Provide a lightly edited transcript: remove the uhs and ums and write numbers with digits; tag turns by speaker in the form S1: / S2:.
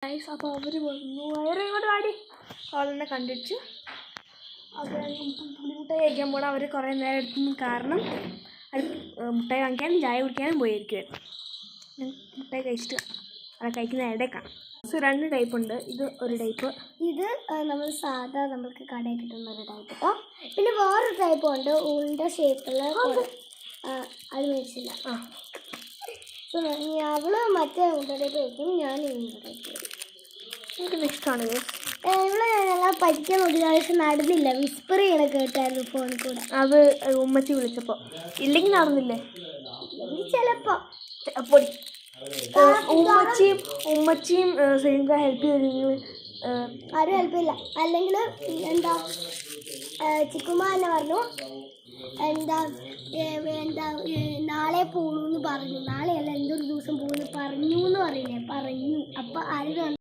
S1: Guys. അപ്പോൾ അവർ വന്നു, വേറെ ഇങ്ങോട്ട് വാടി. അവളെന്നെ കണ്ടിട്ട് അവർ മുട്ടായി കഴിക്കാൻ പോകണം. അവർ കുറേ നേരം എടുത്തു, കാരണം അത് മുട്ടായി വാങ്ങിക്കാനും ചായ കുടിക്കാനും പോയിരിക്കുമായിരുന്നു. മുട്ടായി കഴിച്ചിട്ട് അത് കഴിക്കുന്ന ഇടയ്ക്കാണ്. രണ്ട് ടൈപ്പ് ഉണ്ട്. ഇത് ഒരു ടൈപ്പ്, ഇത് നമ്മൾ സാധാ നമുക്ക് കടയിൽ കിട്ടുന്ന ഒരു ടൈപ്പ് കേട്ടോ. പിന്നെ വേറൊരു ടൈപ്പ് ഉണ്ട്, ഉണ്ട ഷേപ്പുള്ള. അത് മേടിച്ചില്ല. അവള് മറ്റേ ഉണ്ട ടൈപ്പ് കഴിക്കും, ഞാൻ ഉണ്ട ടൈപ്പ്. എനിക്കത് ഇഷ്ടമാണ്. ഇവിടെ ഞങ്ങൾ പഠിക്കാൻ നോക്കി, പക്ഷെ നടന്നില്ല. വിസ്പർ ചെയ്യണ കേട്ടായിരുന്നു ഫോണിൽ കൂടെ. അത് ഉമ്മച്ചി വിളിച്ചപ്പോൾ. ഇല്ലെങ്കിൽ നടന്നില്ലേ? ചിലപ്പോൾ പൊടി. ഉമ്മച്ചിയും സൈനിക ഹെൽപ്പ് ചെയ്തില്ലെങ്കിൽ ആരും ഹെൽപ്പ് ചെയ്യില്ല. അല്ലെങ്കിൽ എന്താ ചിക്കുമ്മ തന്നെ പറഞ്ഞു, എന്താ നാളെ പോകണമെന്ന് പറഞ്ഞു. നാളെയല്ല, എന്തൊരു ദിവസം പോകുന്നു പറഞ്ഞു എന്ന് പറയില്ലേ, പറഞ്ഞു. അപ്പം ആരും